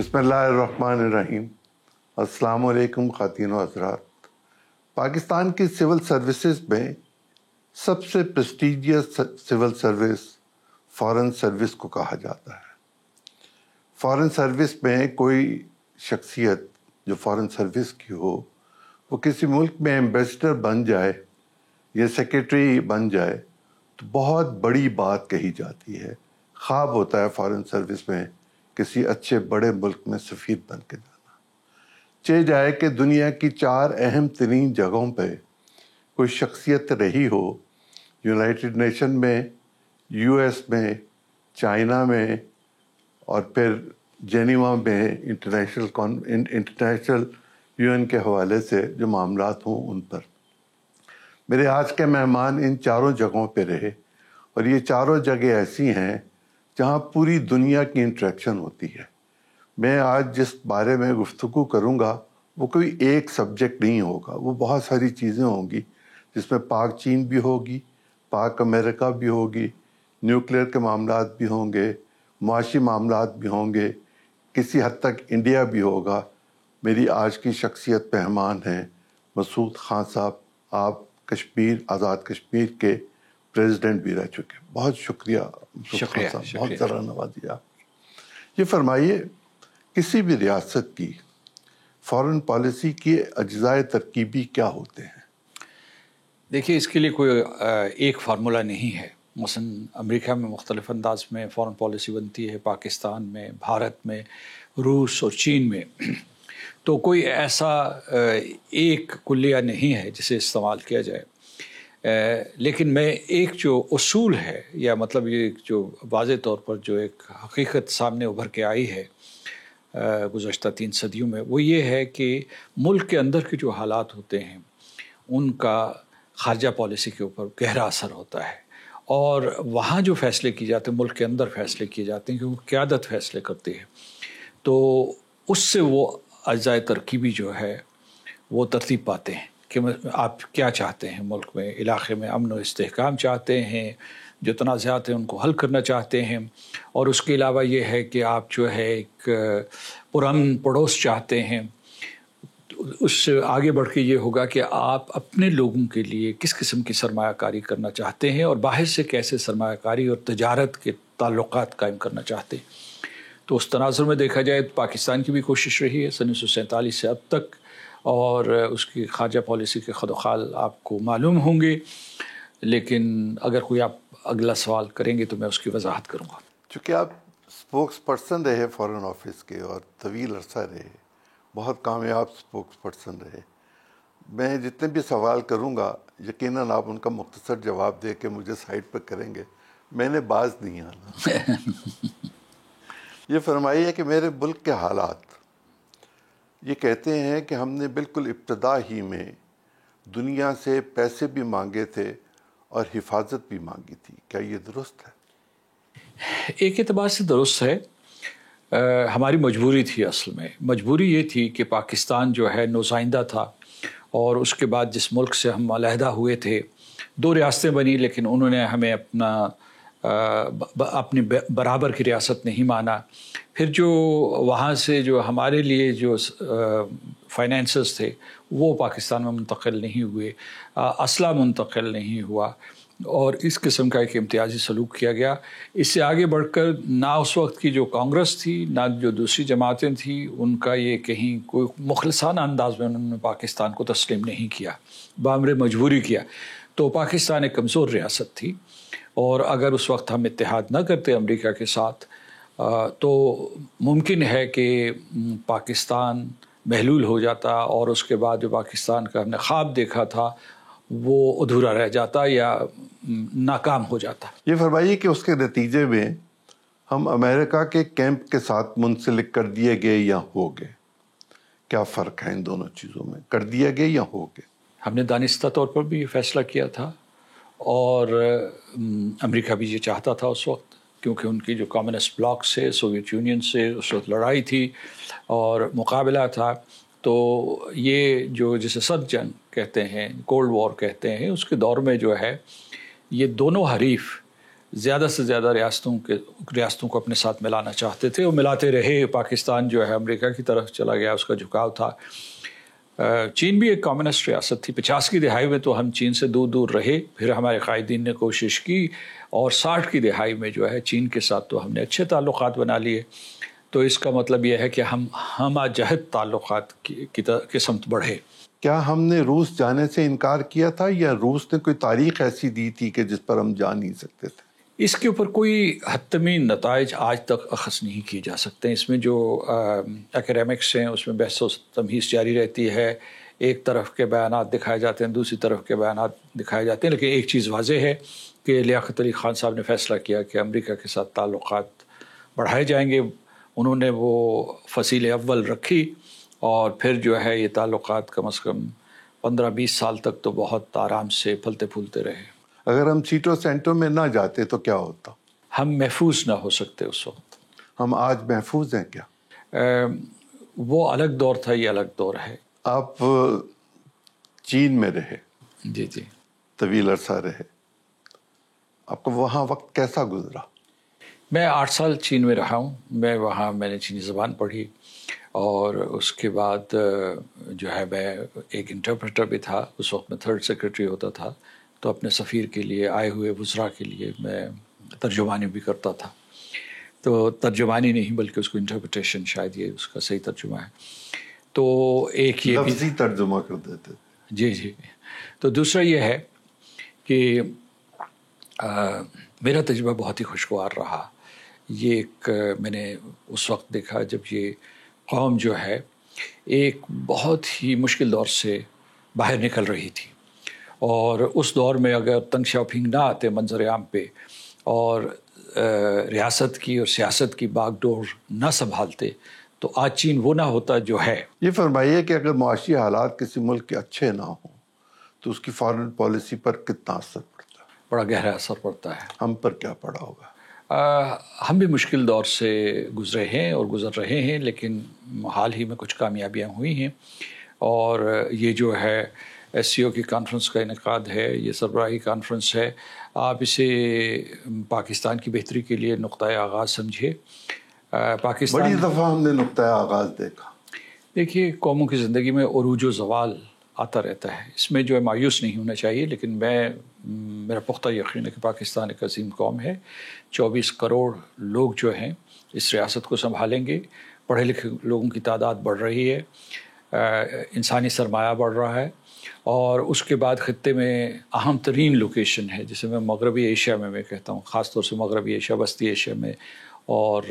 بسم اللہ الرحمن الرحیم۔ السلام علیکم خواتین و حضرات۔ پاکستان کی سول سروسز میں سب سے prestigious civil service foreign service کو کہا جاتا ہے۔ فارن سروس میں کوئی شخصیت جو فارن سروس کی ہو، وہ کسی ملک میں ایمبیسڈر بن جائے یا سیکریٹری بن جائے تو بہت بڑی بات کہی جاتی ہے۔ خواب ہوتا ہے فارن سروس میں کسی اچھے بڑے ملک میں سفیر بن کے جانا۔ چاہے جائے کہ دنیا کی 4 اہم ترین جگہوں پہ کوئی شخصیت رہی ہو، یونائٹڈ نیشن میں، یو ایس میں، چائنا میں، اور پھر جنیوا میں انٹرنیشنل یو این کے حوالے سے جو معاملات ہوں ان پر۔ میرے آج کے مہمان ان 4 جگہوں پہ رہے، اور یہ 4 جگہ ایسی ہیں جہاں پوری دنیا کی انٹریکشن ہوتی ہے۔ میں آج جس بارے میں گفتگو کروں گا وہ کوئی ایک سبجیکٹ نہیں ہوگا، وہ بہت ساری چیزیں ہوں گی، جس میں پاک چین بھی ہوگی، پاک امریکہ بھی ہوگی، نیوکلیئر کے معاملات بھی ہوں گے، معاشی معاملات بھی ہوں گے، کسی حد تک انڈیا بھی ہوگا۔ میری آج کی شخصیت مہمان ہیں مسعود خان صاحب۔ آپ کشمیر، آزاد کشمیر کے پریزیڈنٹ بھی رہ چکے۔ بہت شکریہ شکریہ صاحب، بہت ذرا نوازی آپ۔ یہ فرمائیے، کسی بھی ریاست کی فارن پالیسی کے اجزائے ترکیبی کیا ہوتے ہیں؟ دیکھیے، اس کے لیے کوئی ایک فارمولہ نہیں ہے۔ مثلا امریکہ میں مختلف انداز میں فارن پالیسی بنتی ہے، پاکستان میں، بھارت میں، روس اور چین میں۔ تو کوئی ایسا ایک کلیہ نہیں ہے جسے استعمال کیا جائے، لیکن میں ایک جو اصول ہے، یا مطلب یہ جو واضح طور پر جو ایک حقیقت سامنے ابھر کے آئی ہے گزشتہ 3 صدیوں میں، وہ یہ ہے کہ ملک کے اندر کے جو حالات ہوتے ہیں ان کا خارجہ پالیسی کے اوپر گہرا اثر ہوتا ہے، اور وہاں جو فیصلے کیے جاتے ہیں، ملک کے اندر فیصلے کیے جاتے ہیں، کیونکہ قیادت فیصلے کرتی ہے، تو اس سے وہ اجزائے ترکیبی جو ہے وہ ترتیب پاتے ہیں کہ آپ کیا چاہتے ہیں ملک میں، علاقے میں امن و استحکام چاہتے ہیں، جو تنازعات ہیں ان کو حل کرنا چاہتے ہیں، اور اس کے علاوہ یہ ہے کہ آپ جو ہے ایک پرامن پڑوس چاہتے ہیں۔ اس سے آگے بڑھ کے یہ ہوگا کہ آپ اپنے لوگوں کے لیے کس قسم کی سرمایہ کاری کرنا چاہتے ہیں، اور باہر سے کیسے سرمایہ کاری اور تجارت کے تعلقات قائم کرنا چاہتے ہیں۔ تو اس تناظر میں دیکھا جائے تو پاکستان کی بھی کوشش رہی ہے 1947 سے اب تک، اور اس کی خارجہ پالیسی کے خد و خال آپ کو معلوم ہوں گے، لیکن اگر کوئی آپ اگلا سوال کریں گے تو میں اس کی وضاحت کروں گا۔ چونکہ آپ اسپوکس پرسن رہے فارن آفس کے، اور طویل عرصہ رہے، بہت کامیاب اسپوکس پرسن رہے، میں جتنے بھی سوال کروں گا یقیناً آپ ان کا مختصر جواب دے کے مجھے سائڈ پہ کریں گے، میں نے باز نہیں آنا۔ یہ فرمائیے کہ میرے ملک کے حالات یہ کہتے ہیں کہ ہم نے بالکل ابتدا ہی میں دنیا سے پیسے بھی مانگے تھے اور حفاظت بھی مانگی تھی، کیا یہ درست ہے؟ ایک اعتبار سے درست ہے۔ ہماری مجبوری تھی، اصل میں مجبوری یہ تھی کہ پاکستان جو ہے نوزائندہ تھا، اور اس کے بعد جس ملک سے ہم علیحدہ ہوئے تھے 2 ریاستیں بنی، لیکن انہوں نے ہمیں اپنی برابر کی ریاست نہیں مانا۔ پھر جو وہاں سے جو ہمارے لیے جو فائنینسز تھے وہ پاکستان میں منتقل نہیں ہوئے، اسلحہ منتقل نہیں ہوا، اور اس قسم کا ایک امتیازی سلوک کیا گیا۔ اس سے آگے بڑھ کر نہ اس وقت کی جو کانگریس تھی، نہ جو دوسری جماعتیں تھیں، ان کا یہ کہیں کوئی مخلصانہ انداز میں انہوں نے پاکستان کو تسلیم نہیں کیا، بامر مجبوری کیا۔ تو پاکستان ایک کمزور ریاست تھی، اور اگر اس وقت ہم اتحاد نہ کرتے امریکہ کے ساتھ تو ممکن ہے کہ پاکستان محلول ہو جاتا، اور اس کے بعد جو پاکستان کا ہم نے خواب دیکھا تھا وہ ادھورا رہ جاتا یا ناکام ہو جاتا۔ یہ فرمائیے کہ اس کے نتیجے میں ہم امریکہ کے کیمپ کے ساتھ منسلک کر دیے گئے یا ہو گئے؟ کیا فرق ہے ان دونوں چیزوں میں، کر دیے گئے یا ہو گئے؟ ہم نے دانستہ طور پر بھی یہ فیصلہ کیا تھا، اور امریکہ بھی یہ چاہتا تھا اس وقت، کیونکہ ان کی جو کمیونسٹ بلاک سے، سوویت یونین سے اس وقت لڑائی تھی اور مقابلہ تھا۔ تو یہ جو جسے سرد جنگ کہتے ہیں، کولڈ وار کہتے ہیں، اس کے دور میں جو ہے یہ دونوں حریف زیادہ سے زیادہ ریاستوں کو اپنے ساتھ ملانا چاہتے تھے اور ملاتے رہے. پاکستان جو ہے امریکہ کی طرف چلا گیا، اس کا جھکاؤ تھا. چین بھی ایک کمیونسٹ ریاست تھی. 50 کی دہائی میں تو ہم چین سے دور دور رہے، پھر ہمارے قائدین نے کوشش کی، اور 60 کی دہائی میں جو ہے چین کے ساتھ تو ہم نے اچھے تعلقات بنا لیے. تو اس کا مطلب یہ ہے کہ ہم جہت تعلقات کی سمت بڑھے. کیا ہم نے روس جانے سے انکار کیا تھا، یا روس نے کوئی تاریخ ایسی دی تھی کہ جس پر ہم جا نہیں سکتے تھے؟ اس کے اوپر کوئی حتمی نتائج آج تک اخذ نہیں کیے جا سکتے. اس میں جو اکیڈیمکس ہیں اس میں بحث و تمہیز جاری رہتی ہے. ایک طرف کے بیانات دکھائے جاتے ہیں، دوسری طرف کے بیانات دکھائے جاتے ہیں، لیکن ایک چیز واضح ہے کہ لیاقت علی خان صاحب نے فیصلہ کیا کہ امریکہ کے ساتھ تعلقات بڑھائے جائیں گے. انہوں نے وہ فصیل اول رکھی، اور پھر جو ہے یہ تعلقات کم از کم 15-20 سال تک تو بہت آرام سے پھلتے پھولتے رہے. اگر ہم سیٹوں سینٹوں میں نہ جاتے تو کیا ہوتا؟ ہم محفوظ نہ ہو سکتے اس وقت. ہم آج محفوظ ہیں کیا؟ وہ الگ دور تھا، یہ الگ دور ہے. آپ چین میں رہے، جی جی، طویل عرصہ رہے، آپ کو وہاں وقت کیسا گزرا؟ میں 8 سال چین میں رہا ہوں. میں نے چینی زبان پڑھی، اور اس کے بعد جو ہے میں ایک انٹرپریٹر بھی تھا. اس وقت میں 3rd سیکرٹری ہوتا تھا، تو اپنے سفیر کے لیے، آئے ہوئے وزراء کے لیے میں ترجمانی بھی کرتا تھا. تو ترجمانی نہیں بلکہ اس کو انٹرپریٹیشن، شاید یہ اس کا صحیح ترجمہ ہے. تو ایک یہ بھی لفظی ترجمہ کر دیتے. جی جی. تو دوسرا یہ ہے کہ میرا تجربہ بہت ہی خوشگوار رہا. یہ ایک میں نے اس وقت دیکھا جب یہ قوم جو ہے ایک بہت ہی مشکل دور سے باہر نکل رہی تھی، اور اس دور میں اگر تنگ شاپنگ نہ آتے منظر عام پہ، اور ریاست کی اور سیاست کی باغ ڈور نہ سنبھالتے، تو آج چین وہ نہ ہوتا جو ہے. یہ فرمائیے کہ اگر معاشی حالات کسی ملک کے اچھے نہ ہوں تو اس کی فارن پالیسی پر کتنا اثر پڑتا ہے؟ بڑا گہرا اثر پڑتا ہے. ہم پر کیا پڑا ہوگا؟ ہم بھی مشکل دور سے گزرے ہیں اور گزر رہے ہیں، لیکن حال ہی میں کچھ کامیابیاں ہوئی ہیں. اور یہ جو ہے ایس سی او کی کانفرنس کا انعقاد ہے، یہ سربراہی کانفرنس ہے. آپ اسے پاکستان کی بہتری کے لیے نقطۂ آغاز سمجھے. پاکستان بڑی دفعہ ہم نے نقطۂ آغاز دیکھا. دیکھیے، قوموں کی زندگی میں عروج و زوال آتا رہتا ہے، اس میں جو ہے مایوس نہیں ہونا چاہیے. لیکن میرا پختہ یقین ہے کہ پاکستان ایک عظیم قوم ہے. 24 کروڑ لوگ جو ہیں اس ریاست کو سنبھالیں گے. پڑھے لکھے لوگوں کی تعداد بڑھ رہی ہے، انسانی سرمایہ بڑھ رہا ہے، اور اس کے بعد خطے میں اہم ترین لوکیشن ہے جسے میں مغربی ایشیا میں کہتا ہوں، خاص طور سے مغربی ایشیا، وسطی ایشیا میں اور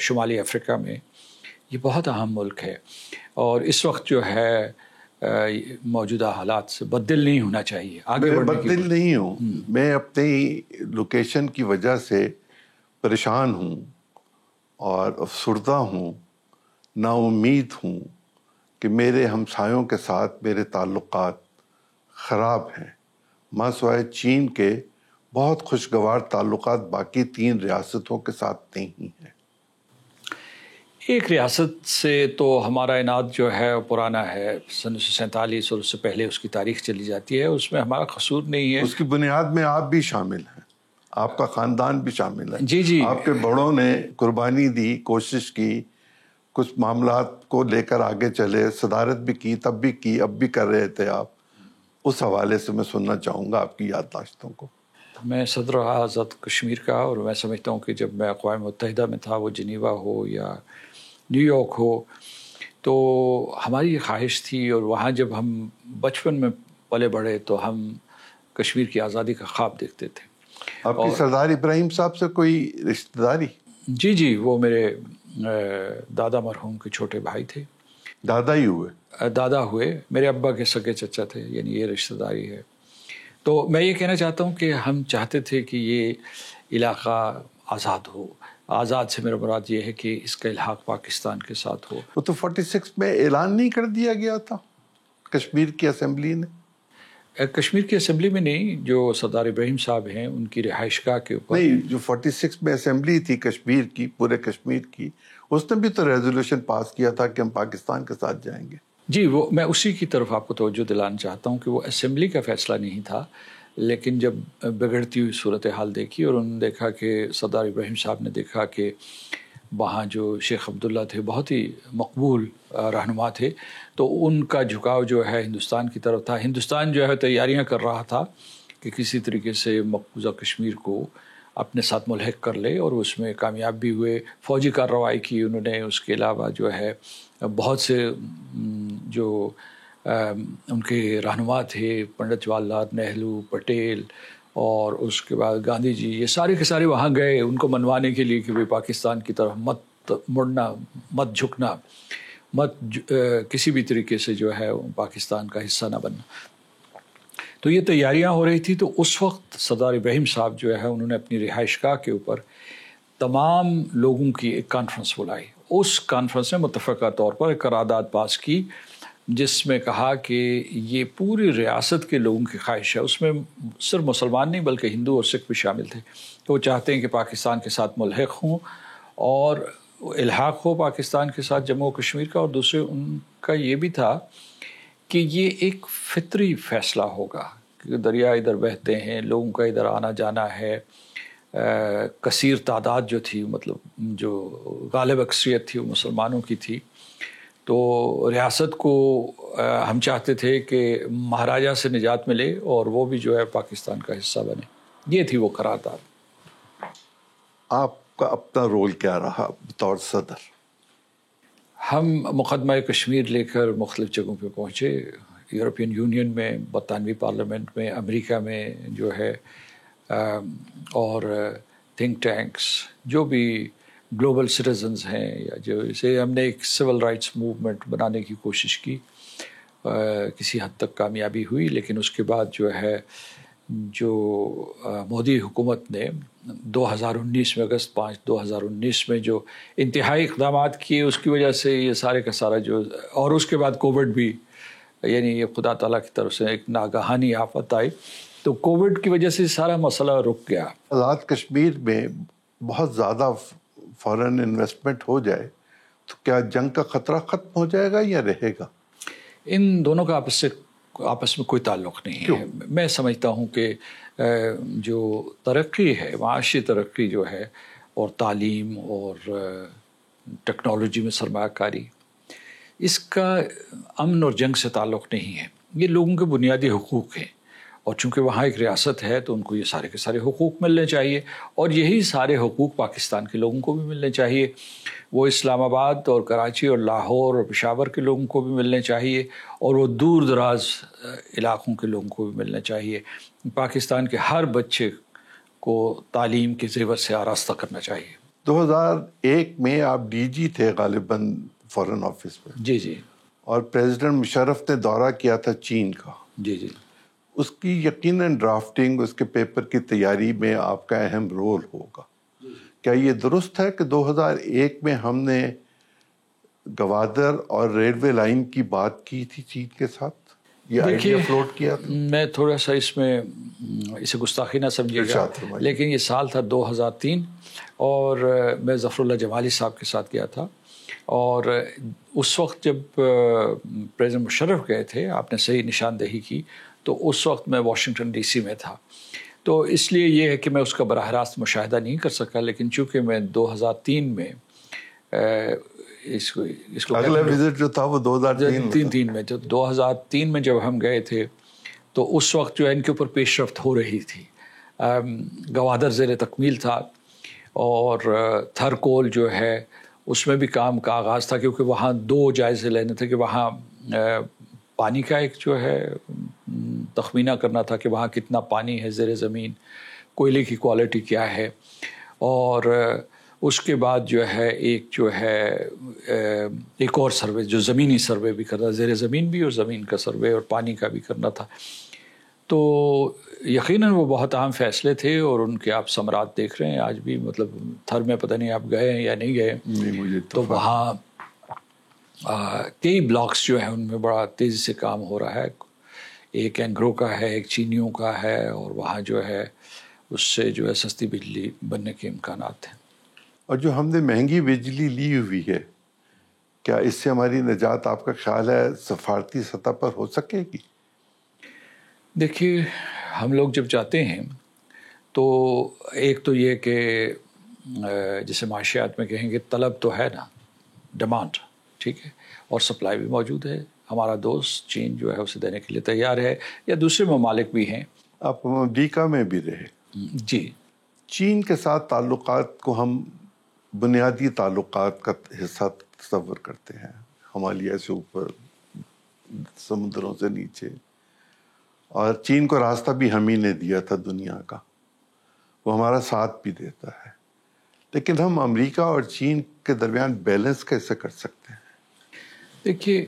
شمالی افریقہ میں. یہ بہت اہم ملک ہے، اور اس وقت جو ہے موجودہ حالات سے بددل نہیں ہونا چاہیے. آگے بددل نہیں ہوں، میں اپنی لوکیشن کی وجہ سے پریشان ہوں اور افسردہ ہوں، نا امید ہوں کہ میرے ہمسایوں کے ساتھ میرے تعلقات خراب ہیں. ماں سوائے چین کے بہت خوشگوار تعلقات باقی 3 ریاستوں کے ساتھ نہیں ہیں. ایک ریاست سے تو ہمارا عناد جو ہے پرانا ہے، 1947 اور اس سے پہلے اس کی تاریخ چلی جاتی ہے. اس میں ہمارا قصور نہیں ہے. اس کی بنیاد میں آپ بھی شامل ہیں، آپ کا خاندان بھی شامل ہے. جی جی، آپ کے بڑوں نے قربانی دی، کوشش کی، کچھ معاملات کو لے کر آگے چلے، صدارت بھی کی، تب بھی کی، اب بھی کر رہے تھے آپ. اس حوالے سے میں سننا چاہوں گا آپ کی یادداشتوں کو. میں صدر آزاد کشمیر کا، اور میں سمجھتا ہوں کہ جب میں اقوام متحدہ میں تھا، وہ جنیوا ہو یا نیو یارک ہو، تو ہماری یہ خواہش تھی، اور وہاں جب ہم بچپن میں پلے بڑھے تو ہم کشمیر کی آزادی کا خواب دیکھتے تھے. آپ کی سردار ابراہیم صاحب سے کوئی رشتہ داری؟ جی جی، وہ میرے دادا مرحوم کے چھوٹے بھائی تھے. دادا ہی ہوئے؟ دادا ہوئے، میرے ابا کے سگے چچا تھے، یعنی یہ رشتہ داری ہے. تو میں یہ کہنا چاہتا ہوں کہ ہم چاہتے تھے کہ یہ علاقہ آزاد ہو. آزاد سے میرا مراد یہ ہے کہ اس کا الحاق پاکستان کے ساتھ ہو. وہ تو 46 میں اعلان نہیں کر دیا گیا تھا کشمیر کی اسمبلی نے؟ کشمیر کی اسمبلی میں نہیں، جو سردار ابراہیم صاحب ہیں ان کی رہائش گاہ کے اوپر. نہیں، جو 46 میں اسمبلی تھی کشمیر کی، پورے کشمیر کی، اس نے بھی تو ریزولوشن پاس کیا تھا کہ ہم پاکستان کے ساتھ جائیں گے. جی، وہ میں اسی کی طرف آپ کو توجہ دلانا چاہتا ہوں کہ وہ اسمبلی کا فیصلہ نہیں تھا، لیکن جب بگڑتی ہوئی صورتحال دیکھی اور انہوں نے دیکھا کہ سردار ابراہیم صاحب نے دیکھا کہ وہاں جو شیخ عبداللہ تھے بہت ہی مقبول رہنما تھے، تو ان کا جھکاؤ جو ہے ہندوستان کی طرف تھا. ہندوستان جو ہے تیاریاں کر رہا تھا کہ کسی طریقے سے مقبوضہ کشمیر کو اپنے ساتھ ملحق کر لے، اور اس میں کامیاب بھی ہوئے. فوجی کارروائی کی انہوں نے. اس کے علاوہ جو ہے بہت سے جو ان کے رہنما تھے، پنڈت جواہر لال نہرو، پٹیل، اور اس کے بعد گاندھی جی، یہ سارے کے سارے وہاں گئے ان کو منوانے کے لیے کہ بھئی پاکستان کی طرف مت مڑنا، مت جھکنا، کسی بھی طریقے سے جو ہے پاکستان کا حصہ نہ بننا. تو یہ تیاریاں ہو رہی تھی. تو اس وقت سردار ابراہیم صاحب جو ہے انہوں نے اپنی رہائش گاہ کے اوپر تمام لوگوں کی ایک کانفرنس بلائی. اس کانفرنس میں متفقہ طور پر ایک قرارداد پاس کی جس میں کہا کہ یہ پوری ریاست کے لوگوں کی خواہش ہے. اس میں صرف مسلمان نہیں بلکہ ہندو اور سکھ بھی شامل تھے. تو وہ چاہتے ہیں کہ پاکستان کے ساتھ ملحق ہوں اور الحاق ہو پاکستان کے ساتھ جموں و کشمیر کا. اور دوسرے ان کا یہ بھی تھا کہ یہ ایک فطری فیصلہ ہوگا کہ دریا ادھر بہتے ہیں، لوگوں کا ادھر آنا جانا ہے. کثیر تعداد جو تھی، مطلب جو غالب اکثریت تھی وہ مسلمانوں کی تھی. تو ریاست کو ہم چاہتے تھے کہ مہاراجہ سے نجات ملے اور وہ بھی جو ہے پاکستان کا حصہ بنے. یہ تھی وہ قرارداد. آپ کا اپنا رول کیا رہا بطور صدر؟ ہم مقدمہ کشمیر لے کر مختلف جگہوں پہ پہنچے. یورپین یونین میں، برطانوی پارلیمنٹ میں، امریکہ میں جو ہے، اور تھنک ٹینکس جو بھی گلوبل سٹیزنز ہیں، یا جو اسے ہم نے ایک سول رائٹس موومنٹ بنانے کی کوشش کی. کسی حد تک کامیابی ہوئی، لیکن اس کے بعد جو ہے جو مودی حکومت نے 2019 میں اگست 5 2019 میں جو انتہائی اقدامات کیے، اس کی وجہ سے یہ سارے کا سارا جو، اور اس کے بعد کووڈ بھی، یعنی یہ خدا تعالیٰ کی طرف سے ایک ناگہانی آفت آئی. تو کووڈ کی وجہ سے سارا مسئلہ رک گیا. آزاد کشمیر میں بہت زیادہ فارن انویسٹمنٹ ہو جائے تو کیا جنگ کا خطرہ ختم ہو جائے گا یا رہے گا؟ ان دونوں کا آپس میں کوئی تعلق نہیں ہے. میں سمجھتا ہوں کہ جو ترقی ہے، معاشی ترقی جو ہے، اور تعلیم اور ٹیکنالوجی میں سرمایہ کاری، اس کا امن اور جنگ سے تعلق نہیں ہے. یہ لوگوں کے بنیادی حقوق ہیں، اور چونکہ وہاں ایک ریاست ہے تو ان کو یہ سارے کے سارے حقوق ملنے چاہیے، اور یہی سارے حقوق پاکستان کے لوگوں کو بھی ملنے چاہیے. وہ اسلام آباد اور کراچی اور لاہور اور پشاور کے لوگوں کو بھی ملنے چاہیے، اور وہ دور دراز علاقوں کے لوگوں کو بھی ملنے چاہیے. پاکستان کے ہر بچے کو تعلیم کے زیور سے آراستہ کرنا چاہیے. 2001 میں آپ ڈی جی تھے غالباً فارن آفس میں. جی جی. اور پریزیڈنٹ مشرف نے دورہ کیا تھا چین کا. جی جی. اس کی یقیناً ڈرافٹنگ، اس کے پیپر کی تیاری میں آپ کا اہم رول ہوگا. کیا یہ درست ہے کہ 2001 میں ہم نے گوادر اور ریلوے لائن کی بات کی تھی چین کے ساتھ؟ یہ آئیڈیا فلوٹ کیا تھا؟ میں تھوڑا سا اس میں اسے گستاخی نہ سمجھے گا، لیکن یہ سال تھا 2003، اور میں ظفر اللہ جمالی صاحب کے ساتھ گیا تھا. اور اس وقت جب پریزیڈنٹ مشرف گئے تھے، آپ نے صحیح نشاندہی کی، تو اس وقت میں واشنگٹن ڈی سی میں تھا. تو اس لیے یہ ہے کہ میں اس کا براہ راست مشاہدہ نہیں کر سکا. لیکن چونکہ میں 2003 میں اس کو اگلا وزٹ جو تھا وہ 2003 میں، جو 2003 میں جب ہم گئے تھے تو اس وقت جو ہے ان کے اوپر پیش رفت ہو رہی تھی. گوادر زیر تکمیل تھا، اور تھر کول جو ہے اس میں بھی کام کا آغاز تھا، کیونکہ وہاں 2 جائزے لینے تھے کہ وہاں پانی کا ایک جو ہے تخمینہ کرنا تھا کہ وہاں کتنا پانی ہے زیر زمین، کوئلے کی کوالٹی کیا ہے، اور اس کے بعد جو ہے ایک اور سروے جو زمینی سروے بھی کرنا، زیر زمین بھی اور زمین کا سروے اور پانی کا بھی کرنا تھا. تو یقیناً وہ بہت اہم فیصلے تھے، اور ان کے آپ ثمرات دیکھ رہے ہیں آج بھی. مطلب تھر میں پتہ نہیں آپ گئے ہیں یا نہیں گئے. مجھے تو وہاں کئی بلاکس جو ہیں ان میں بڑا تیزی سے کام ہو رہا ہے. ایک اینگرو کا ہے، ایک چینیوں کا ہے، اور وہاں جو ہے اس سے جو ہے سستی بجلی بننے کے امکانات ہیں. اور جو ہم نے مہنگی بجلی لی ہوئی ہے، کیا اس سے ہماری نجات آپ کا خیال ہے سفارتی سطح پر ہو سکے گی؟ دیکھیے، ہم لوگ جب جاتے ہیں تو ایک تو یہ کہ جیسے معاشیات میں کہیں گے طلب تو ہے نا، ڈیمانڈ، ٹھیک ہے، اور سپلائی بھی موجود ہے. ہمارا دوست چین جو ہے اسے دینے کے لیے تیار ہے، یا دوسرے ممالک بھی ہیں. آپ امریکہ میں بھی رہے. جی. چین کے ساتھ تعلقات کو ہم بنیادی تعلقات کا حصہ تصور کرتے ہیں، ہمالیہ سے اوپر، سمندروں سے نیچے، اور چین کو راستہ بھی ہم ہی نے دیا تھا دنیا کا، وہ ہمارا ساتھ بھی دیتا ہے. لیکن ہم امریکہ اور چین کے درمیان بیلنس کیسے کر سکتے ہیں؟ دیکھیے،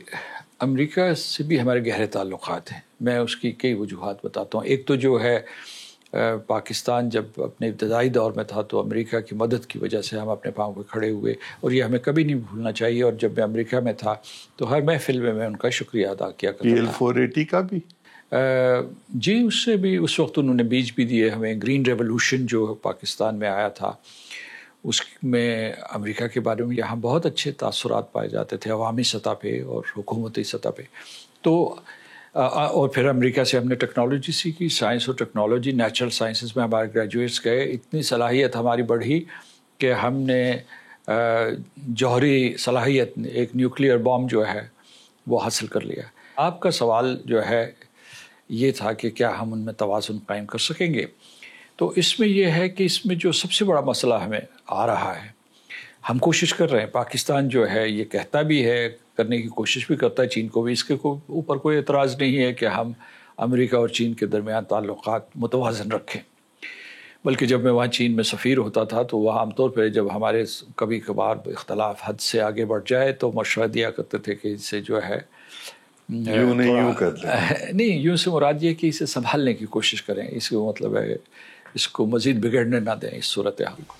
امریکہ سے بھی ہمارے گہرے تعلقات ہیں. میں اس کی کئی وجوہات بتاتا ہوں. ایک تو جو ہے پاکستان جب اپنے ابتدائی دور میں تھا تو امریکہ کی مدد کی وجہ سے ہم اپنے پاؤں پہ کھڑے ہوئے، اور یہ ہمیں کبھی نہیں بھولنا چاہیے. اور جب میں امریکہ میں تھا تو ہر محفل میں ان کا شکریہ ادا کیا کرتا تھا. PL-480 کا بھی؟ جی، اس سے بھی اس وقت انہوں نے بیج بھی دیے ہمیں. گرین ریولوشن جو پاکستان میں آیا تھا اس میں امریکہ کے بارے میں یہاں بہت اچھے تاثرات پائے جاتے تھے عوامی سطح پہ اور حکومتی سطح پہ. تو اور پھر امریکہ سے ہم نے ٹیکنالوجی سیکھی، سائنس اور ٹیکنالوجی، نیچرل سائنسز میں ہمارے گریجویٹس گئے. اتنی صلاحیت ہماری بڑھی کہ ہم نے جوہری صلاحیت، ایک نیوکلیئر بام جو ہے وہ حاصل کر لیا. آپ کا سوال جو ہے یہ تھا کہ کیا ہم ان میں توازن قائم کر سکیں گے. تو اس میں یہ ہے کہ اس میں جو سب سے بڑا مسئلہ ہمیں آ رہا ہے، ہم کوشش کر رہے ہیں. پاکستان جو ہے یہ کہتا بھی ہے، کرنے کی کوشش بھی کرتا ہے، چین کو بھی اس کے اوپر کوئی اعتراض نہیں ہے کہ ہم امریکہ اور چین کے درمیان تعلقات متوازن رکھیں. بلکہ جب میں وہاں چین میں سفیر ہوتا تھا تو وہ عام طور پہ جب ہمارے کبھی کبھار اختلاف حد سے آگے بڑھ جائے تو مشورہ دیا کرتے تھے کہ اس سے جو ہے نہیں، یوں سے مراد یہ کہ اسے سنبھالنے کی کوشش کریں. اس کا مطلب ہے اس کو مزید بگڑنے نہ دیں اس صورتحال کو.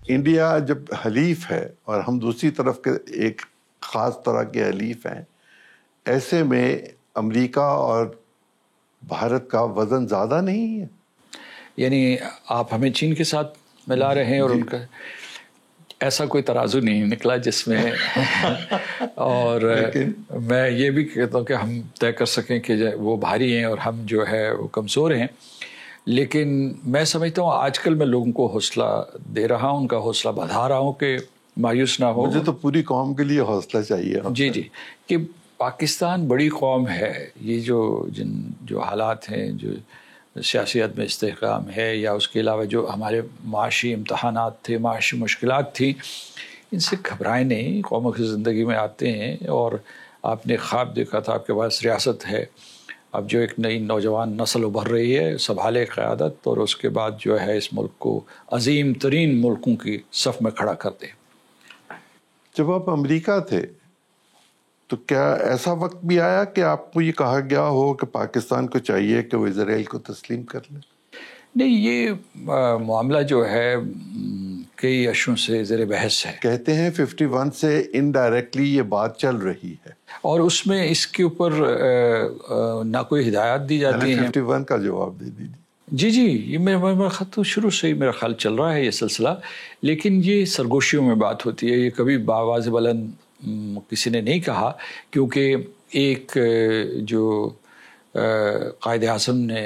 انڈیا جب حلیف ہے اور ہم دوسری طرف کے ایک خاص طرح کے حلیف ہیں، ایسے میں امریکہ اور بھارت کا وزن زیادہ نہیں ہے؟ یعنی آپ ہمیں چین کے ساتھ ملا رہے ہیں اور ان کا ایسا کوئی ترازو نہیں نکلا جس میں اور میں یہ بھی کہتا ہوں کہ ہم طے کر سکیں کہ وہ بھاری ہیں اور ہم جو ہے وہ کمزور ہیں. لیکن میں سمجھتا ہوں آج کل میں لوگوں کو حوصلہ دے رہا ہوں، ان کا حوصلہ بڑھا رہا ہوں کہ مایوس نہ ہو. مجھے تو پوری قوم کے لیے حوصلہ چاہیے. جی کہ پاکستان بڑی قوم ہے. یہ جو حالات ہیں، جو سیاست میں استحکام ہے، یا اس کے علاوہ جو ہمارے معاشی امتحانات تھے، معاشی مشکلات تھیں، ان سے گھبرائیں نہیں. قوموں کی زندگی میں آتے ہیں اور آپ نے خواب دیکھا تھا، آپ کے پاس ریاست ہے. اب جو ایک نئی نوجوان نسل ابھر رہی ہے، سنبھالے قیادت اور اس کے بعد جو ہے اس ملک کو عظیم ترین ملکوں کی صف میں کھڑا کر دے. جب آپ امریکہ تھے تو کیا ایسا وقت بھی آیا کہ آپ کو یہ کہا گیا ہو کہ پاکستان کو چاہیے کہ وہ اسرائیل کو تسلیم کر لے؟ نہیں، یہ معاملہ جو ہے کئی اشوں سے زیر بحث ہے. کہتے ہیں 51 سے انڈائریکٹلی یہ بات چل رہی ہے، اور اس میں اس کے اوپر نہ کوئی ہدایات دی جاتی ہیں. 51 کا جواب دے دیجیے. جی یہ میرا خط تو شروع سے ہی میرا خیال چل رہا ہے یہ سلسلہ. لیکن یہ سرگوشیوں میں بات ہوتی ہے، یہ کبھی بآواز بلند کسی نے نہیں کہا. کیونکہ ایک جو قائد اعظم نے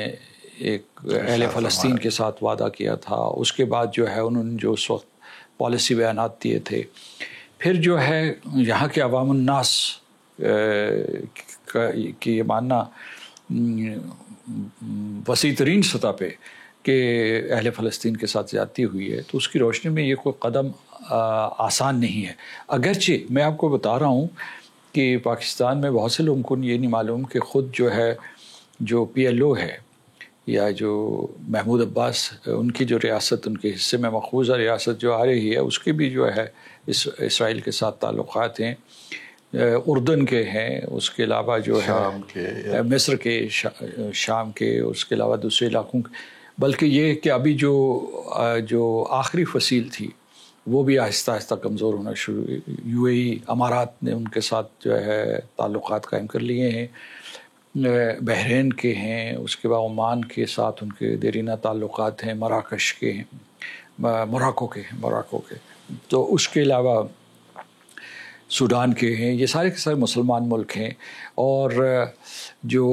ایک اہل فلسطین کے ساتھ وعدہ کیا تھا، اس کے بعد جو ہے انہوں نے جو اس وقت پالیسی بیانات دیے تھے، پھر جو ہے یہاں کے عوام الناس کی یہ ماننا وسیع ترین سطح پہ کہ اہل فلسطین کے ساتھ زیادتی ہوئی ہے، تو اس کی روشنی میں یہ کوئی قدم آسان نہیں ہے. اگرچہ میں آپ کو بتا رہا ہوں کہ پاکستان میں بہت سے لوگوں کو یہ نہیں معلوم کہ خود جو ہے جو PLO ہے یا جو محمود عباس ان کی جو ریاست، ان کے حصے میں مقبوضہ ریاست جو آ رہی ہے، اس کے بھی جو ہے اسرائیل کے ساتھ تعلقات ہیں. اردن کے ہیں، اس کے علاوہ جو ہے مصر کے، شام کے، اس کے علاوہ دوسرے علاقوں کے. بلکہ یہ کہ ابھی جو آخری فصیل تھی وہ بھی آہستہ آہستہ کمزور ہونا شروع ہوئی. UAE امارات نے ان کے ساتھ جو ہے تعلقات قائم کر لیے ہیں. بحرین کے ہیں، اس کے بعد عمان کے ساتھ ان کے دیرینہ تعلقات ہیں. مراکش کے ہیں، موراکو کے. تو اس کے علاوہ سوڈان کے ہیں، یہ سارے کے سارے مسلمان ملک ہیں، اور جو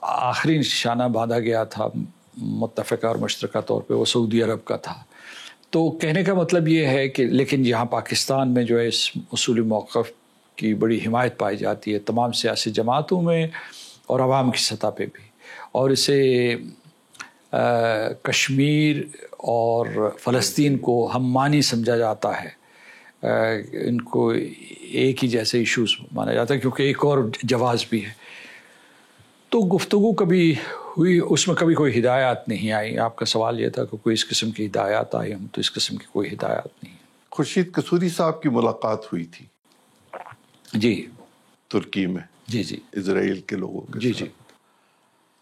آخری نشانہ باندھا گیا تھا متفقہ اور مشترکہ طور پہ وہ سعودی عرب کا تھا. تو کہنے کا مطلب یہ ہے کہ لیکن یہاں پاکستان میں جو ہے اس اصولی موقف کی بڑی حمایت پائی جاتی ہے تمام سیاسی جماعتوں میں اور عوام کی سطح پہ بھی، اور اسے کشمیر اور فلسطین کو ہم معنی سمجھا جاتا ہے. ان کو ایک ہی جیسے ایشوز مانا جاتا ہے کیونکہ ایک اور جواز بھی ہے. تو گفتگو کبھی ہوئی، اس میں کبھی کوئی ہدایات نہیں آئی. آپ کا سوال یہ تھا کہ کوئی اس قسم کی ہدایات آئی، ہم تو اس قسم کی کوئی ہدایات نہیں. خورشید قصوری صاحب کی ملاقات ہوئی تھی جی ترکی میں، جی جی اسرائیل کے لوگوں کے جی ساتھ. جی.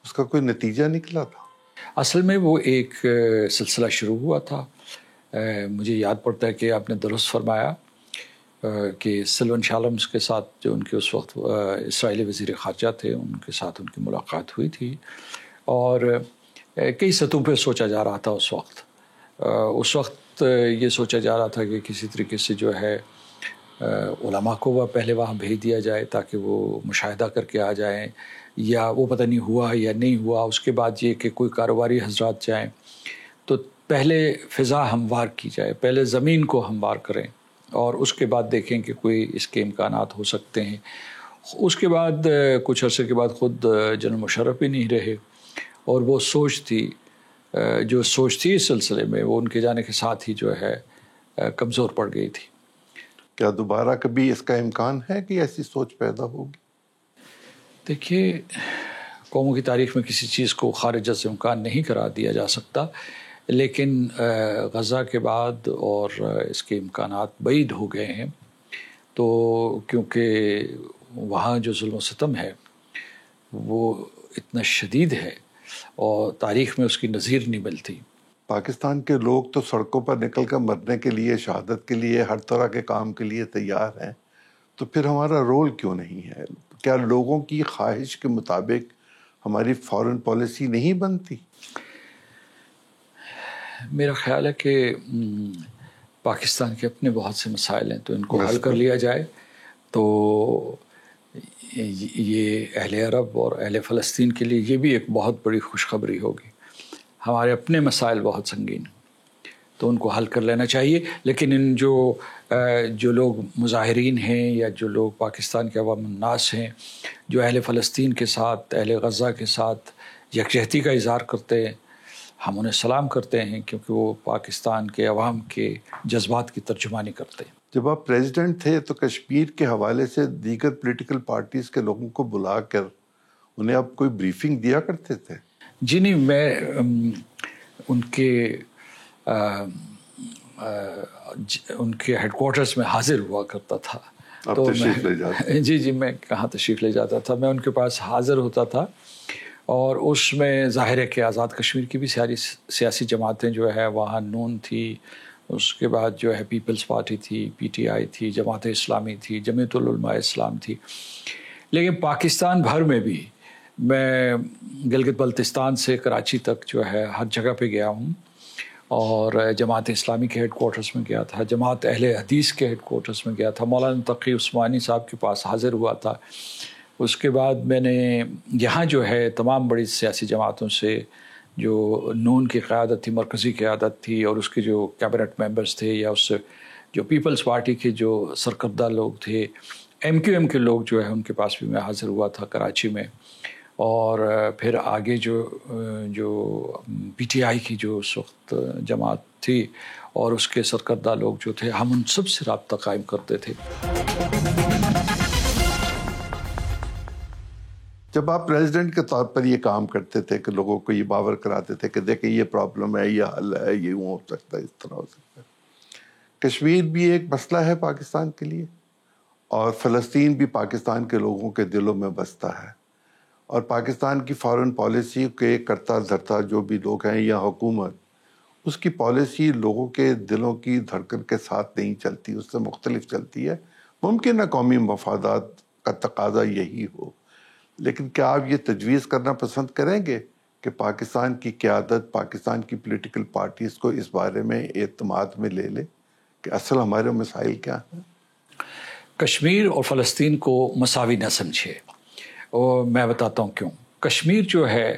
اس کا کوئی نتیجہ نکلا تھا؟ اصل میں وہ ایک سلسلہ شروع ہوا تھا. مجھے یاد پڑتا ہے کہ آپ نے درست فرمایا کہ سلون شالمز کے ساتھ جو ان کے اس وقت اسرائیلی وزیر خارجہ تھے، ان کے ساتھ ان کی ملاقات ہوئی تھی، اور کئی سطحوں پہ سوچا جا رہا تھا اس وقت. اس وقت یہ سوچا جا رہا تھا کہ کسی طریقے سے جو ہے علماء کو وہ پہلے وہاں بھیج دیا جائے تاکہ وہ مشاہدہ کر کے آ جائیں، یا وہ پتہ نہیں ہوا یا نہیں ہوا. اس کے بعد یہ کہ کوئی کاروباری حضرات جائیں تو پہلے فضا ہموار کی جائے، پہلے زمین کو ہموار کریں، اور اس کے بعد دیکھیں کہ کوئی اس کے امکانات ہو سکتے ہیں. اس کے بعد کچھ عرصے کے بعد خود جنرل مشرف بھی نہیں رہے، اور وہ سوچ تھی اس سلسلے میں وہ ان کے جانے کے ساتھ ہی جو ہے کمزور پڑ گئی تھی. کیا دوبارہ کبھی اس کا امکان ہے کہ ایسی سوچ پیدا ہوگی؟ دیکھیے، قوموں کی تاریخ میں کسی چیز کو خارج از امکان نہیں قرار دیا جا سکتا، لیکن غزہ کے بعد اور اس کے امکانات بعید ہو گئے ہیں. تو کیونکہ وہاں جو ظلم و ستم ہے وہ اتنا شدید ہے اور تاریخ میں اس کی نظیر نہیں ملتی. پاکستان کے لوگ تو سڑکوں پر نکل کر مرنے کے لیے، شہادت کے لیے، ہر طرح کے کام کے لیے تیار ہیں. تو پھر ہمارا رول کیوں نہیں ہے؟ کیا لوگوں کی خواہش کے مطابق ہماری فارن پالیسی نہیں بنتی؟ میرا خیال ہے کہ پاکستان کے اپنے بہت سے مسائل ہیں، تو ان کو حل کر لیا جائے تو یہ اہل عرب اور اہل فلسطین کے لیے یہ بھی ایک بہت بڑی خوشخبری ہوگی. ہمارے اپنے مسائل بہت سنگین، تو ان کو حل کر لینا چاہیے. لیکن ان جو لوگ مظاہرین ہیں یا جو لوگ پاکستان کے عوام الناس ہیں جو اہل فلسطین کے ساتھ، اہل غزہ کے ساتھ یکجہتی کا اظہار کرتے ہیں، ہم انہیں سلام کرتے ہیں کیونکہ وہ پاکستان کے عوام کے جذبات کی ترجمانی کرتے ہیں. جب آپ پریزیڈنٹ تھے تو کشمیر کے حوالے سے دیگر پولیٹیکل پارٹیز کے لوگوں کو بلا کر انہیں آپ کوئی بریفنگ دیا کرتے تھے؟ جی نہیں، میں ان کے ہیڈ کوارٹرز میں حاضر ہوا کرتا تھا. آپ تشریف لے جاتے؟ جی میں کہاں تشریف لے جاتا تھا، میں ان کے پاس حاضر ہوتا تھا. اور اس میں ظاہر ہے کہ آزاد کشمیر کی بھی ساری سیاسی جماعتیں جو ہے وہاں نون تھی، اس کے بعد جو ہے پیپلز پارٹی تھی، پی ٹی آئی تھی، جماعت اسلامی تھی، جمعیت العلماء اسلام تھی. لیکن پاکستان بھر میں بھی میں گلگت بلتستان سے کراچی تک جو ہے ہر جگہ پہ گیا ہوں، اور جماعت اسلامی کے ہیڈ کوارٹرز میں گیا تھا، جماعت اہل حدیث کے ہیڈ کوارٹرز میں گیا تھا، مولانا تقی عثمانی صاحب کے پاس حاضر ہوا تھا. اس کے بعد میں نے یہاں جو ہے تمام بڑی سیاسی جماعتوں سے، جو نون کی قیادت تھی، مرکزی قیادت تھی، اور اس کے جو کیبنٹ ممبرز تھے، یا اس سے جو پیپلز پارٹی کے جو سرکردہ لوگ تھے، ایم کیو ایم کے لوگ جو ہے ان کے پاس بھی میں حاضر ہوا تھا کراچی میں. اور پھر آگے جو پی ٹی آئی کی جو اس وقت جماعت تھی اور اس کے سرکردہ لوگ جو تھے، ہم ان سب سے رابطہ قائم کرتے تھے. جب آپ پریزیڈنٹ کے طور پر یہ کام کرتے تھے کہ لوگوں کو یہ باور کراتے تھے کہ دیکھیں یہ پرابلم ہے، یہ حل ہے، یہ ہو سکتا ہے، اس طرح ہو سکتا ہے. کشمیر بھی ایک مسئلہ ہے پاکستان کے لیے، اور فلسطین بھی پاکستان کے لوگوں کے دلوں میں بستا ہے. اور پاکستان کی فارن پالیسی کے کرتا دھرتا جو بھی لوگ ہیں یا حکومت، اس کی پالیسی لوگوں کے دلوں کی دھڑکن کے ساتھ نہیں چلتی، اس سے مختلف چلتی ہے. ممکن ہے قومی مفادات کا تقاضا یہی ہو، لیکن کیا آپ یہ تجویز کرنا پسند کریں گے کہ پاکستان کی قیادت، پاکستان کی پولیٹیکل پارٹیز کو اس بارے میں اعتماد میں لے لے کہ اصل ہمارے مسائل کیا ہیں؟ کشمیر اور فلسطین کو مساوی نہ سمجھے، اور میں بتاتا ہوں کیوں۔ کشمیر جو ہے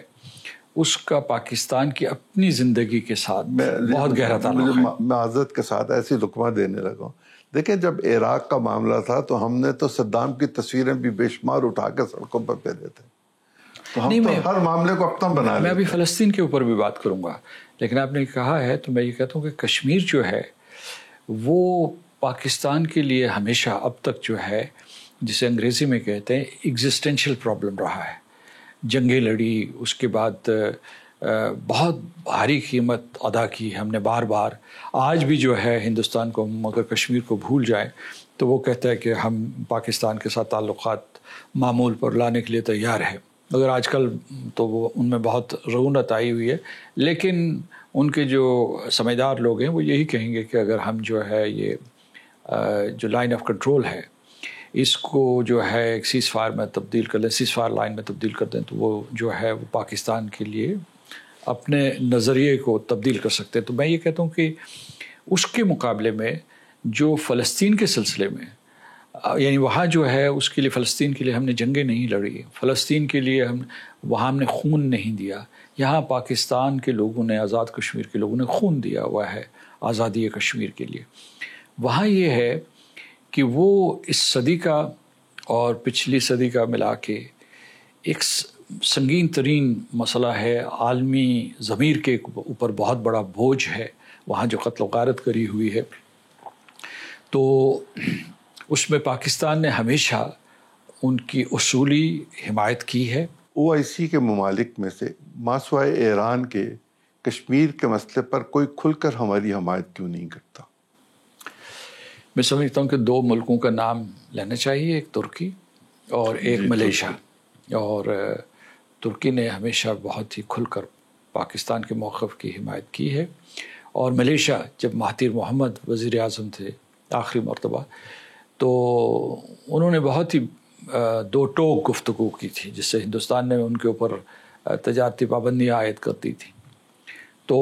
اس کا پاکستان کی اپنی زندگی کے ساتھ بہت گہرا تعلق ہے۔ معذرت کے ساتھ ایسی لقمہ دینے لگا، دیکھیں جب عراق کا معاملہ تھا تو ہم نے تو صدام کی تصویریں بھی بے شمار اٹھا کے سڑکوں پر پھیرے تھے، تو ہم تو ہر معاملے کو اپنا بنا میں ابھی فلسطین کے اوپر بھی بات کروں گا، لیکن آپ نے کہا ہے تو میں یہ کہتا ہوں کہ کشمیر جو ہے وہ پاکستان کے لیے ہمیشہ اب تک جو ہے، جسے انگریزی میں کہتے ہیں ایگزسٹینشل پرابلم رہا ہے۔ جنگیں لڑی، اس کے بعد بہت بھاری قیمت ادا کی ہم نے بار بار۔ آج بھی جو ہے ہندوستان کو اگر کشمیر کو بھول جائیں تو وہ کہتا ہے کہ ہم پاکستان کے ساتھ تعلقات معمول پر لانے کے لیے تیار ہے، مگر آج کل تو وہ ان میں بہت رعونت آئی ہوئی ہے۔ لیکن ان کے جو سمجھدار لوگ ہیں وہ یہی کہیں گے کہ اگر ہم جو ہے یہ جو لائن آف کنٹرول ہے اس کو جو ہے ایک سیز فائر میں تبدیل کر لیں، سیز فائر لائن میں تبدیل کر دیں، تو وہ جو ہے وہ پاکستان کے لیے اپنے نظریے کو تبدیل کر سکتے ہیں۔ تو میں یہ کہتا ہوں کہ اس کے مقابلے میں جو فلسطین کے سلسلے میں، یعنی وہاں جو ہے اس کے لیے، فلسطین کے لیے ہم نے جنگیں نہیں لڑی، فلسطین کے لیے وہاں ہم نے خون نہیں دیا۔ یہاں پاکستان کے لوگوں نے، آزاد کشمیر کے لوگوں نے خون دیا ہوا ہے آزادی کشمیر کے لیے۔ وہاں یہ ہے کہ وہ اس صدی کا اور پچھلی صدی کا ملا کے ایک سنگین ترین مسئلہ ہے، عالمی ضمیر کے اوپر بہت بڑا بوجھ ہے وہاں جو قتل و غارت کری ہوئی ہے۔ تو اس میں پاکستان نے ہمیشہ ان کی اصولی حمایت کی ہے۔ OIC کے ممالک میں سے ماسوائے ایران کے کشمیر کے مسئلے پر کوئی کھل کر ہماری حمایت کیوں نہیں کرتا؟ میں سمجھتا ہوں کہ دو ملکوں کا نام لینا چاہیے، ایک ترکی اور ایک ملیشیا۔ اور ترکی نے ہمیشہ بہت ہی کھل کر پاکستان کے موقف کی حمایت کی ہے، اور ملیشیا جب مہاتیر محمد وزیر اعظم تھے آخری مرتبہ تو انہوں نے بہت ہی دو ٹوک گفتگو کی تھی، جس سے ہندوستان نے ان کے اوپر تجارتی پابندیاں عائد کر دی تھی۔ تو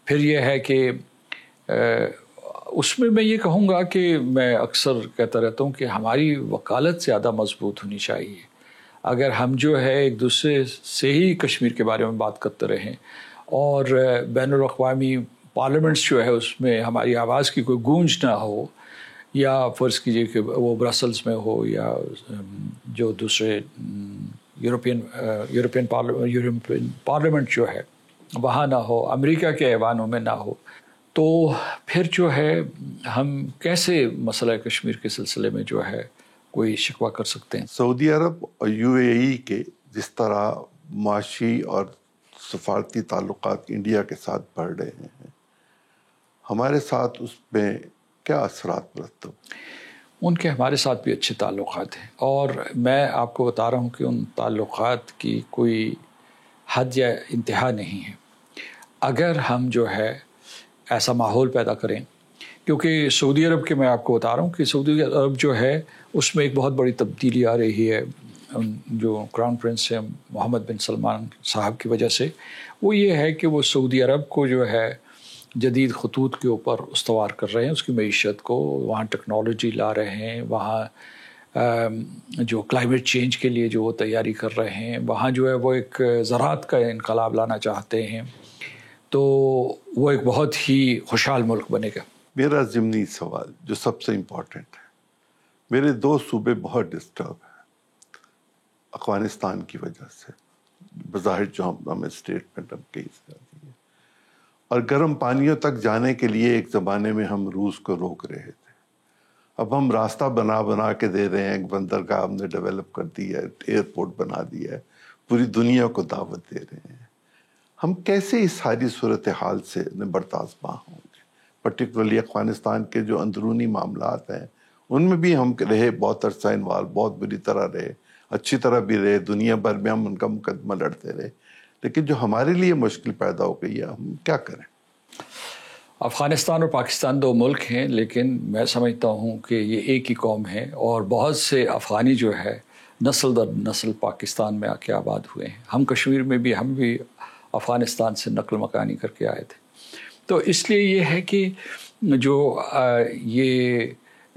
پھر یہ ہے کہ اس میں یہ کہوں گا کہ میں اکثر کہتا رہتا ہوں کہ ہماری وکالت زیادہ مضبوط ہونی چاہیے۔ اگر ہم جو ہے ایک دوسرے سے ہی کشمیر کے بارے میں بات کرتے رہیں اور بین الاقوامی پارلیمنٹس جو ہے اس میں ہماری آواز کی کوئی گونج نہ ہو، یا فرض کیجئے کہ وہ برسلز میں ہو یا جو دوسرے یورپین پارلیمنٹ جو ہے وہاں نہ ہو، امریکہ کے ایوانوں میں نہ ہو، تو پھر جو ہے ہم کیسے مسئلہ کشمیر کے سلسلے میں جو ہے کوئی شکوہ کر سکتے ہیں؟ سعودی عرب اور UAE کے جس طرح معاشی اور سفارتی تعلقات انڈیا کے ساتھ بڑھ رہے ہیں، ہمارے ساتھ اس میں کیا اثرات مرتب؟ ان کے ہمارے ساتھ بھی اچھے تعلقات ہیں، اور میں آپ کو بتا رہا ہوں کہ ان تعلقات کی کوئی حد یا انتہا نہیں ہے۔ اگر ہم جو ہے ایسا ماحول پیدا کریں، کیونکہ سعودی عرب کے میں آپ کو بتا رہا ہوں کہ سعودی عرب جو ہے اس میں ایک بہت بڑی تبدیلی آ رہی ہے، جو کراؤن پرنس ہے محمد بن سلمان صاحب کی وجہ سے، وہ یہ ہے کہ وہ سعودی عرب کو جو ہے جدید خطوط کے اوپر استوار کر رہے ہیں، اس کی معیشت کو، وہاں ٹیکنالوجی لا رہے ہیں، وہاں جو کلائمیٹ چینج کے لیے جو وہ تیاری کر رہے ہیں، وہاں جو ہے وہ ایک زراعت کا انقلاب لانا چاہتے ہیں، تو وہ ایک بہت ہی خوشحال ملک بنے گا۔ میرا ضمنی سوال جو سب سے امپورٹنٹ ہے، میرے 2 صوبے بہت ڈسٹرب ہیں افغانستان کی وجہ سے، بظاہر جو ہمیں اسٹیٹمنٹ ہم کہیں سے آتی ہے، اور گرم پانیوں تک جانے کے لیے ایک زمانے میں ہم روس کو روک رہے تھے، اب ہم راستہ بنا کے دے رہے ہیں، ایک بندرگاہ ہم نے ڈیولپ کر دی ہے، ایئرپورٹ بنا دیا ہے، پوری دنیا کو دعوت دے رہے ہیں۔ ہم کیسے اس ساری صورتحال سے نبردآزماں ہوں گے؟ پرٹیکولرلی افغانستان کے جو اندرونی معاملات ہیں ان میں بھی ہم رہے بہت عرصہ انوالو، بہت بری طرح رہے، اچھی طرح بھی رہے، دنیا بھر میں ہم ان کا مقدمہ لڑتے رہے، لیکن جو ہمارے لیے مشکل پیدا ہو گئی ہے، ہم کیا کریں؟ افغانستان اور پاکستان 2 ملک ہیں، لیکن میں سمجھتا ہوں کہ یہ ایک ہی قوم ہے، اور بہت سے افغانی جو ہے نسل در نسل پاکستان میں آ کے آباد ہوئے ہیں۔ ہم کشمیر میں بھی، ہم بھی افغانستان سے نقل مکانی کر کے آئے تھے۔ تو اس لیے یہ ہے کہ جو یہ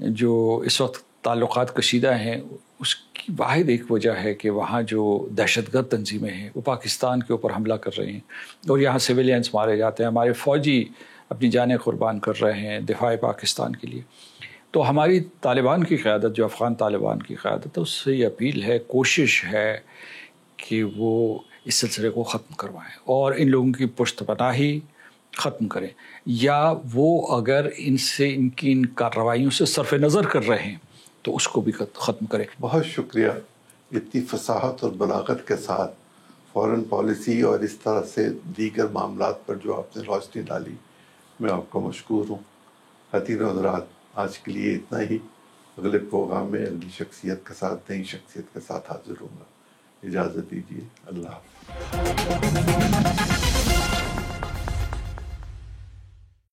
جو اس وقت تعلقات کشیدہ ہیں، اس کی واحد ایک وجہ ہے کہ وہاں جو دہشت گرد تنظیمیں ہیں وہ پاکستان کے اوپر حملہ کر رہے ہیں اور یہاں سویلینس مارے جاتے ہیں، ہمارے فوجی اپنی جانیں قربان کر رہے ہیں دفاع پاکستان کے لیے۔ تو ہماری طالبان کی قیادت، جو افغان طالبان کی قیادت ہے، اس سے یہ اپیل ہے، کوشش ہے کہ وہ اس سلسلے کو ختم کروائیں اور ان لوگوں کی پشت پناہی ختم کریں، یا وہ اگر ان کارروائیوں سے صرف نظر کر رہے ہیں تو اس کو بھی ختم کریں۔ بہت شکریہ، اتنی فصاحت اور بلاغت کے ساتھ فورن پالیسی اور اس طرح سے دیگر معاملات پر جو آپ نے روشنی ڈالی، میں آپ کو مشکور ہوں۔ خواتین و حضرات، آج کے لیے اتنا ہی۔ اگلے پروگرام میں اگلی شخصیت کے ساتھ، نئی شخصیت کے ساتھ حاضر ہوں گا۔ اجازت دیجیے، اللہ حافظ۔